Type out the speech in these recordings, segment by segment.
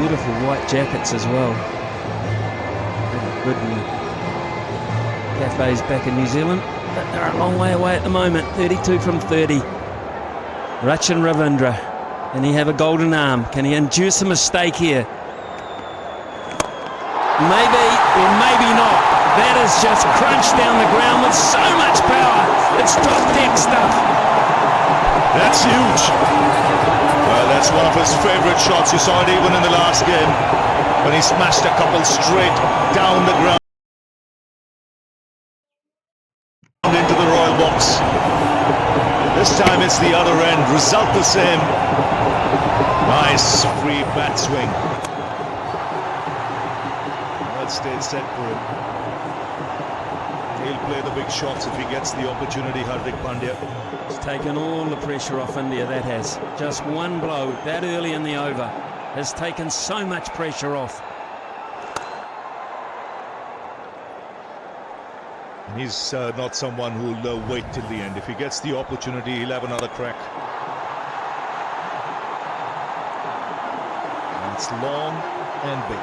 beautiful white jackets as well. Good cafes back in New Zealand, but they're a long way away at the moment. 32 from 30. Rachin Ravindra, can he have a golden arm? Can he induce a mistake here? Maybe, or maybe not. That is just crunched down the ground with so much power. It's top deck stuff. That's huge. Well, that's one of his favourite shots. You saw it even in the last game when he smashed a couple straight down the ground into the royal box. This time it's the other end. Result the same. Nice free bat swing. Well, stayed set for him. He'll play the big shots if he gets the opportunity, Hardik Pandya. It's taken all the pressure off India, that has. Just one blow that early in the over has taken so much pressure off. And he's not someone who'll wait till the end. If he gets the opportunity, he'll have another crack. And it's long and big.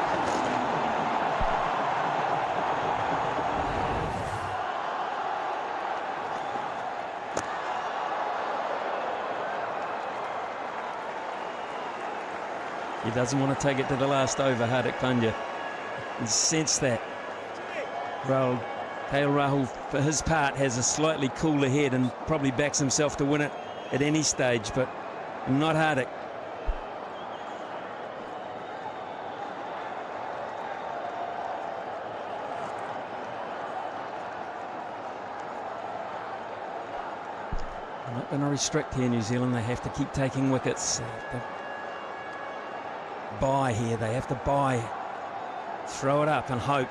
He doesn't want to take it to the last over, Hardik Pandya. You sense that. KL Rahul, for his part, has a slightly cooler head and probably backs himself to win it at any stage, but not Hardik. They're not going to restrict here, New Zealand. They have to keep taking wickets. Buy here, they have to buy. Throw it up and hope.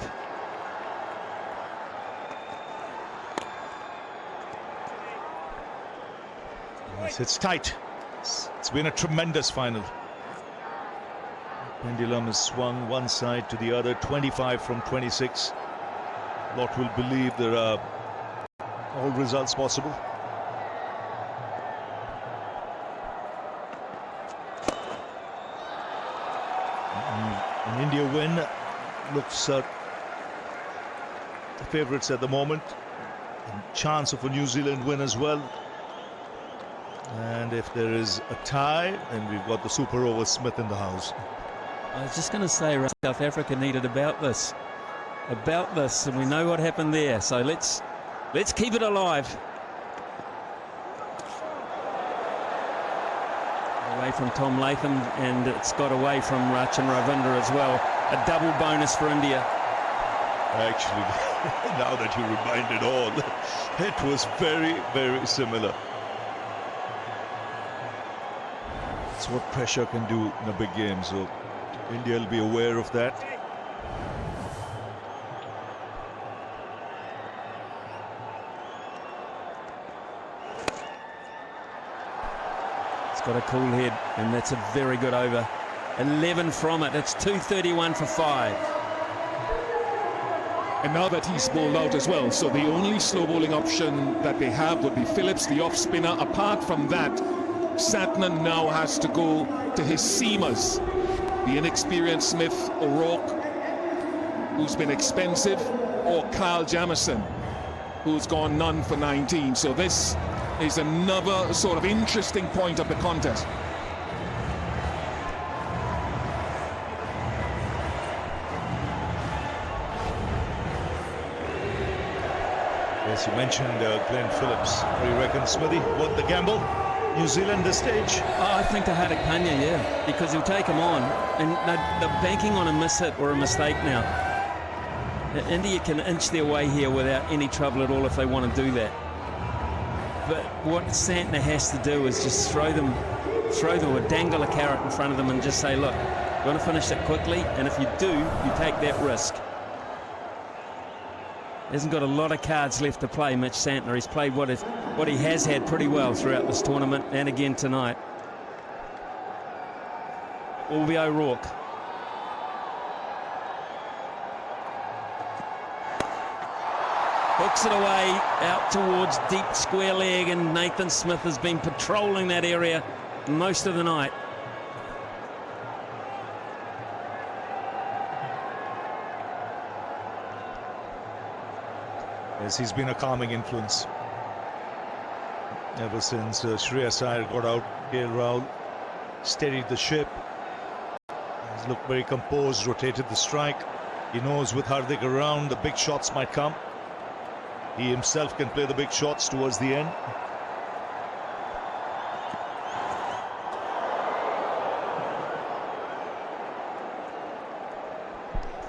Yes, it's tight. It's been a tremendous final. Pendulum has swung one side to the other, 25 from 26. Lot will believe there are all results possible. An India win looks the favourites at the moment. And chance of a New Zealand win as well. And if there is a tie, then we've got the super over Smith in the house. I was just going to say, South Africa needed about this, and we know what happened there. So let's keep it alive. Away from Tom Latham, and it's got away from Rachin Ravindra as well. A double bonus for India. Actually, now that you remind it all, it was very, very similar. It's what pressure can do in a big game, so India will be aware of that. It's got a cool head, and that's a very good over. 11 from it. It's 231 for 5. And now that he's bowled out as well, so the only slow bowling option that they have would be Phillips, the off spinner. Apart from that, Satna now has to go to his seamers. The inexperienced Smith, O'Rourke, who's been expensive, or Kyle Jamieson, who's gone none for 19. So this is another sort of interesting point of the contest. Yes, you mentioned Glenn Phillips. What do you reckon, Smithy? What the gamble? New Zealand this stage? I think to Hardik Pandya, yeah, because he'll take him on, and they're banking on a miss-hit or a mistake now. India can inch their way here without any trouble at all if they want to do that. But what Santner has to do is just throw them or dangle a carrot in front of them and just say, look, you want to finish it quickly, and if you do, you take that risk. He hasn't got a lot of cards left to play, Mitch Santner. He's played what he has had pretty well throughout this tournament and again tonight. Will be O'Rourke. Hooks it away out towards deep square leg, and Nathan Smith has been patrolling that area most of the night. Yes, he's been a calming influence ever since Shreyas Iyer got out. KL Rahul steadied the ship. He's looked very composed, rotated the strike. He knows with Hardik around, the big shots might come. He himself can play the big shots towards the end.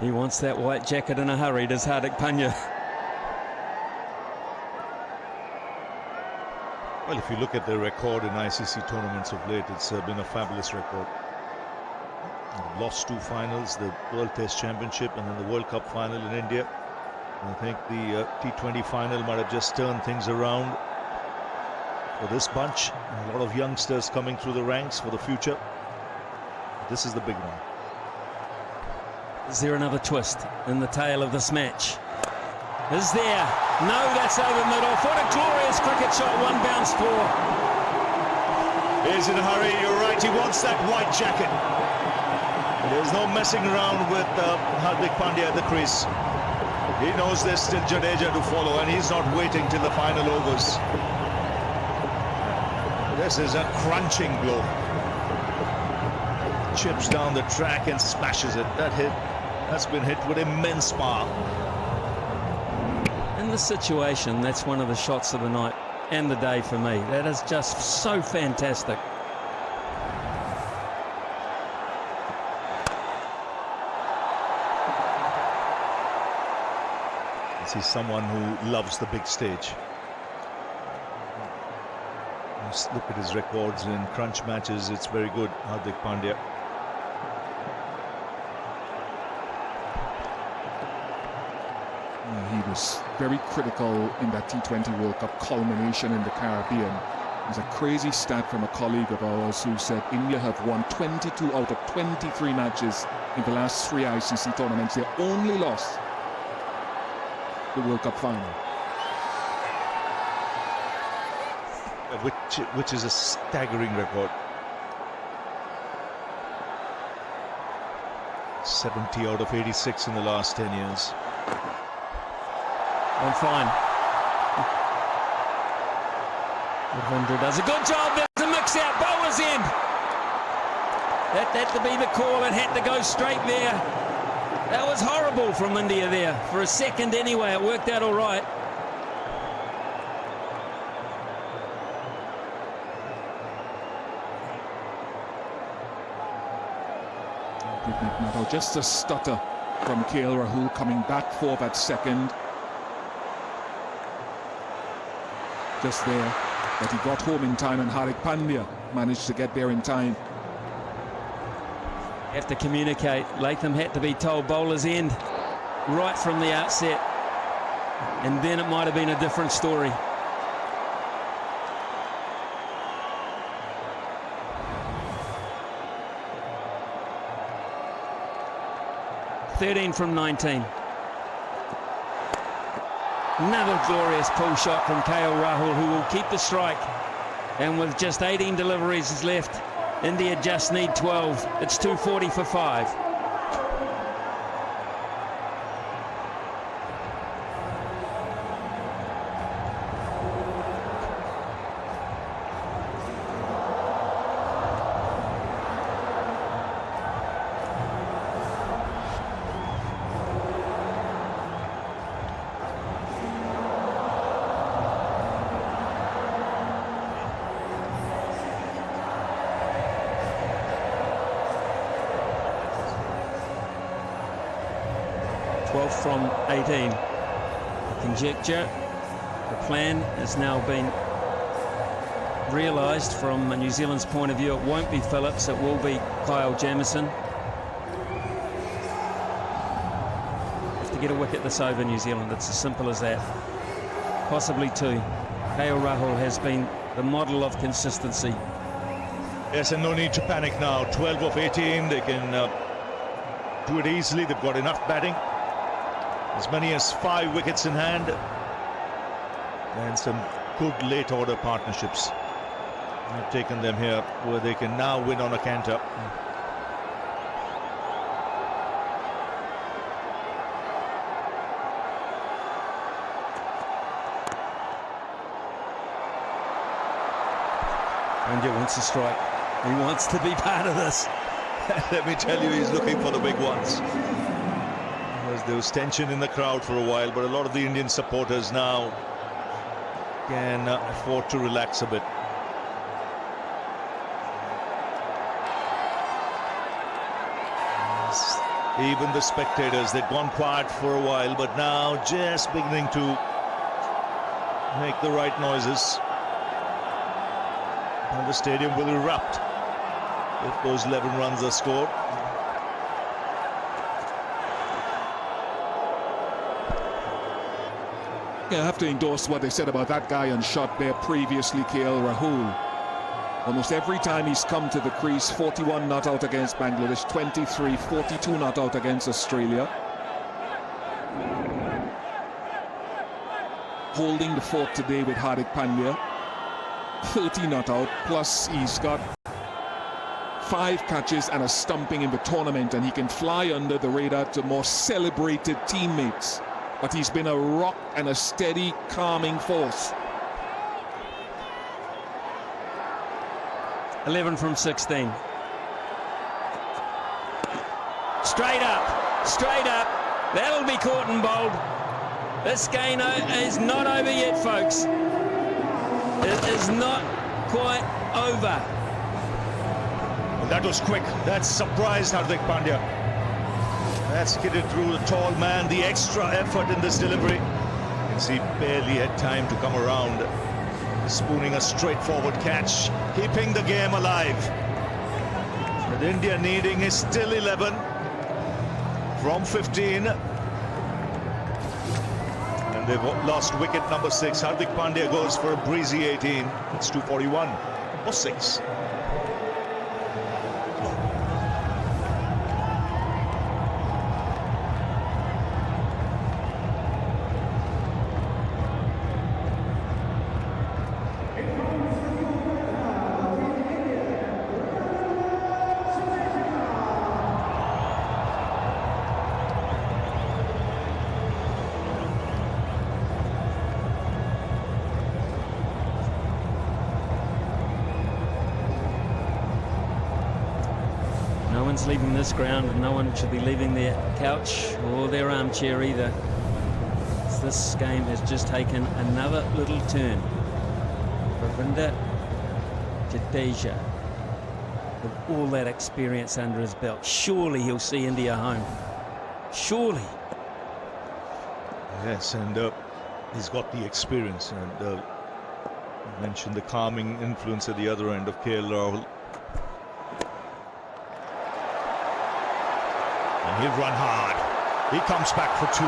He wants that white jacket in a hurry, does Hardik Pandya. Well, if you look at their record in ICC tournaments of late, it's been a fabulous record. They've lost 2 finals, the World Test Championship and then the World Cup final in India. I think the T20 final might have just turned things around for this bunch. A lot of youngsters coming through the ranks for the future. This is the big one. Is there another twist in the tail of this match? Is there? No, that's over middle. What a glorious cricket shot, 1 bounce 4. He's in a hurry, you're right, he wants that white jacket. There's no messing around with Hardik Pandya at the crease. He knows there's still Jadeja to follow and he's not waiting till the final overs. This is a crunching blow. Chips down the track and smashes it. That hit has been hit with immense power. In this situation, that's one of the shots of the night and the day for me. That is just so fantastic. He's someone who loves the big stage. Just look at his records in crunch matches. It's very good, Hardik Pandya. He was very critical in that T20 World Cup culmination in the Caribbean. There's a crazy stat from a colleague of ours who said India have won 22 out of 23 matches in the last 3 ICC tournaments. They only lost the World Cup final. Which is a staggering record. 70 out of 86 in the last 10 years. I'm fine. Ravindra does a good job. There's a mix out. Bowler's in. That had to be the call. It had to go straight there. That was horrible from India there. For a second anyway, it worked out all right. Just a stutter from KL Rahul coming back for that second. Just there, but he got home in time and Hardik Pandya managed to get there in time. Have to communicate. Latham had to be told bowler's end right from the outset, and then it might have been a different story. "13 from 19. Another glorious pull shot from KL Rahul, who will keep the strike. And with just 18 deliveries left, India just need 12. It's 240 for 5. From 18. The conjecture, the plan has now been realised from New Zealand's point of view. It won't be Phillips, it will be Kyle Jamieson. Have to get a wicket this over, New Zealand. It's as simple as that. Possibly 2. KL Rahul has been the model of consistency. Yes, and no need to panic now. 12 of 18, they can do it easily. They've got enough batting. As many as 5 wickets in hand, and some good late order partnerships. I've taken them here where they can now win on a canter. Pandya wants to strike. He wants to be part of this. Let me tell you, he's looking for the big ones. There was tension in the crowd for a while, but a lot of the Indian supporters now can afford to relax a bit. Even the spectators, they'd gone quiet for a while, but now just beginning to make the right noises. And the stadium will erupt if those 11 runs are scored. Yeah, I have to endorse what they said about that guy on shot there previously, KL Rahul. Almost every time he's come to the crease, 41 not out against Bangladesh, 23, 42 not out against Australia. Holding the fort today with Hardik Pandya, 30 not out, plus he's got 5 catches and a stumping in the tournament, and he can fly under the radar to more celebrated teammates. But he's been a rock and a steady, calming force. 11 from 16. Straight up, straight up. That'll be caught and bowled. This game is not over yet, folks. It is not quite over. Well, that was quick. That surprised Hardik Pandya. That's skidded through the tall man. The extra effort in this delivery. You can see barely had time to come around. Spooning a straightforward catch, keeping the game alive. But India needing is still 11 from 15. And they've lost wicket number 6. Hardik Pandya goes for a breezy 18. It's 241 or 6. No one's leaving this ground, and no one should be leaving their couch or their armchair either. This game has just taken another little turn. Ravindra Jadeja, with all that experience under his belt, surely he'll see India home. Surely. Yes, and he's got the experience, and you mentioned the calming influence at the other end of KL Rahul. And he'll run hard. He comes back for 2.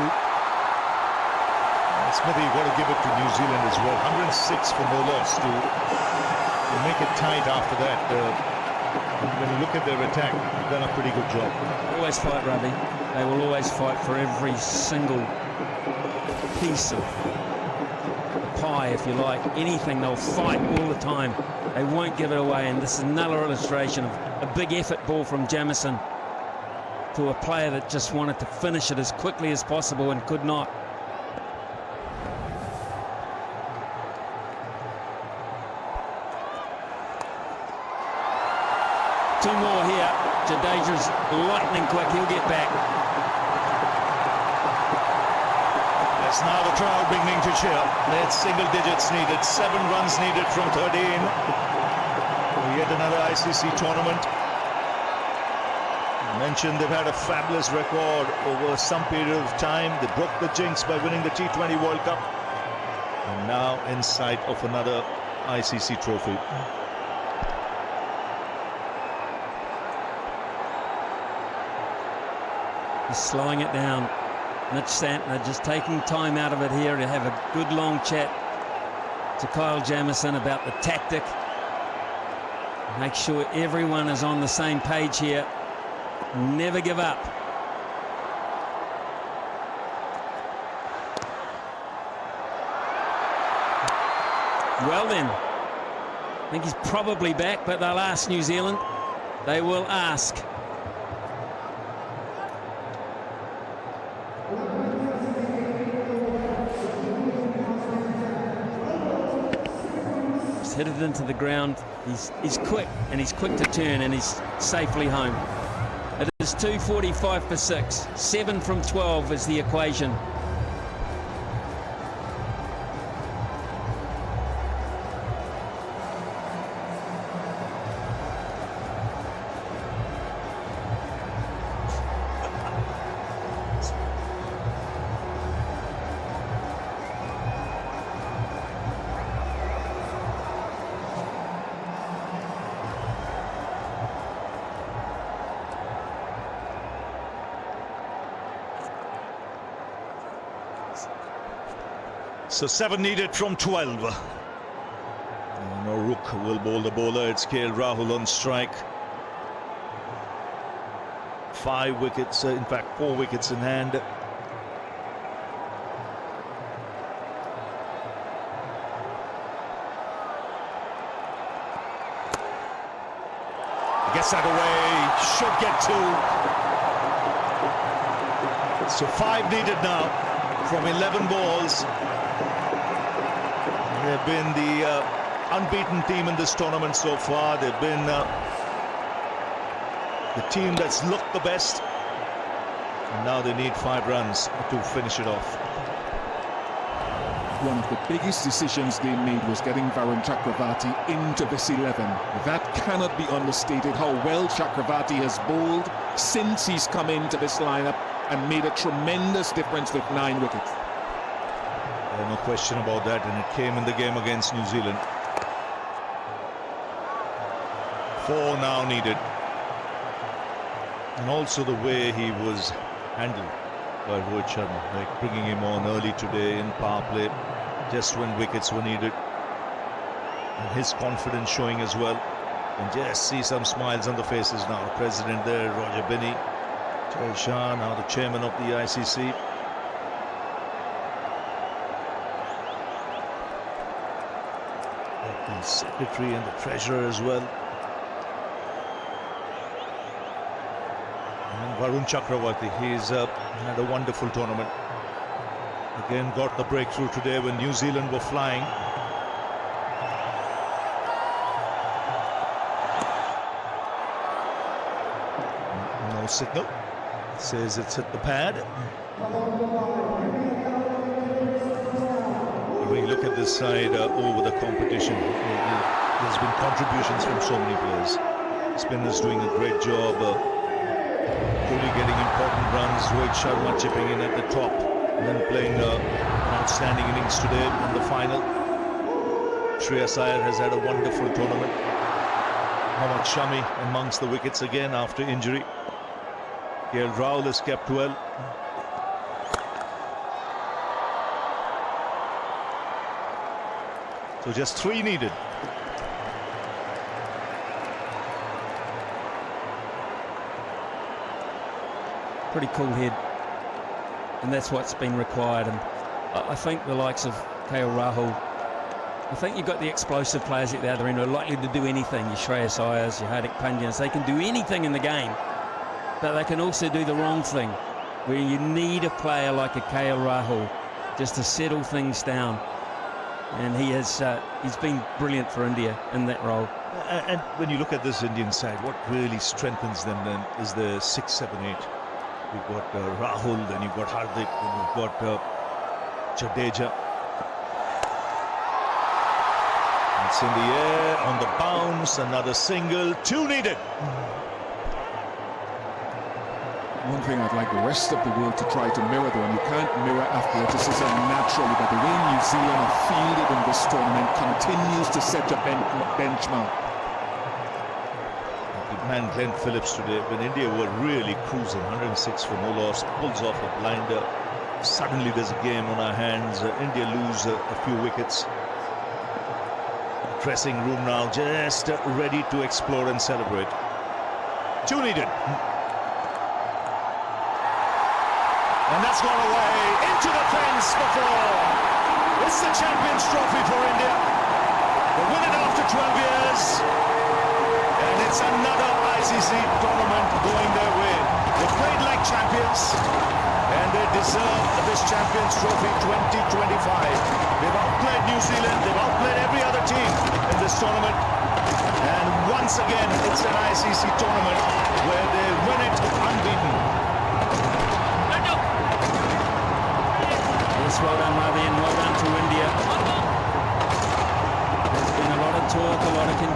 Smithy, you've got to give it to New Zealand as well. 106 for no loss to make it tight after that. When you look at their attack, they've done a pretty good job. Always fight, Ravi. They will always fight for every single piece of pie, if you like. Anything, they'll fight all the time. They won't give it away, and this is another illustration of a big effort ball from Jamieson to a player that just wanted to finish it as quickly as possible and could not. Two more here. Jadeja's lightning quick. He'll get back. That's now the crowd beginning to cheer. That's single digits needed. 7 runs needed from 13. Yet another ICC tournament. I mentioned they've had a fabulous record over some period of time. They broke the jinx by winning the T20 World Cup. And now in sight of another ICC trophy. He's slowing it down. Mitch Santner just taking time out of it here to have a good long chat to Kyle Jamieson about the tactic. Make sure everyone is on the same page here. Never give up. Well then, I think he's probably back, but they'll ask New Zealand. They will ask. hit it into the ground. He's quick, and he's quick to turn, and he's safely home. It is 2:45 for 6. 7 from 12 is the equation. So 7 needed from 12. No Rook will bowl the bowler. It's KL Rahul on strike. 5 wickets, in fact 4 wickets in hand. Gets that away, should get 2. So 5 needed now from 11 balls. They've been the unbeaten team in this tournament so far. They've been the team that's looked the best. And now they need 5 runs to finish it off. One of the biggest decisions they made was getting Varun Chakravarti into this 11. That cannot be understated, how well Chakravarti has bowled since he's come into this lineup and made a tremendous difference with 9 wickets. No question about that, and it came in the game against New Zealand. 4 now needed. And also the way he was handled by Rohit Sharma, like bringing him on early today in power play, just when wickets were needed. And his confidence showing as well. And just see some smiles on the faces now. The president there, Roger Binney, Jay Shah, now the chairman of the ICC. The secretary and the treasurer as well. And Varun Chakravarti, he's had a wonderful tournament. Again, got the breakthrough today when New Zealand were flying. No signal. Says it's hit the pad. When you look at this side over the competition, there's been contributions from so many players. Spinners doing a great job, Kohli getting important runs, Rohit Sharma chipping in at the top, and then playing an outstanding innings today in the final. Shreyas Iyer has had a wonderful tournament. Mohammad Shami amongst the wickets again after injury. KL Rahul has kept well. So just 3 needed. Pretty cool head, and that's what's been required. And I think the likes of KL Rahul, I think you've got the explosive players at the other end who are likely to do anything. Your Shreyas Iyers, your Hardik Pandyas, they can do anything in the game, but they can also do the wrong thing, where you need a player like a KL Rahul just to settle things down. And he's been brilliant for India in that role. And when you look at this Indian side, what really strengthens them then is the 6, 7, 8. You've got Rahul, then you've got Hardik, then you've got Jadeja. It's in the air, on the bounce, another single, 2 needed. One thing I'd like the rest of the world to try to mirror, though, and you can't mirror athleticism naturally, but the way New Zealand have fielded in this tournament continues to set a benchmark. Big man Glenn Phillips today, when India were really cruising, 106 for no loss, pulls off a blinder. Suddenly there's a game on our hands. India lose a few wickets. The dressing room now just ready to explore and celebrate. 2 needed. And that's gone away into the fence before. It's the Champions Trophy for India. They win it after 12 years. And it's another ICC tournament going their way. They played like champions. And they deserve this Champions Trophy 2025. They've outplayed New Zealand. They've outplayed every other team in this once again, it's an ICC tournament where they win it unbeaten. Yes, well done, Ravi, and well done to India. There's been a lot of talk, a lot of conjecture.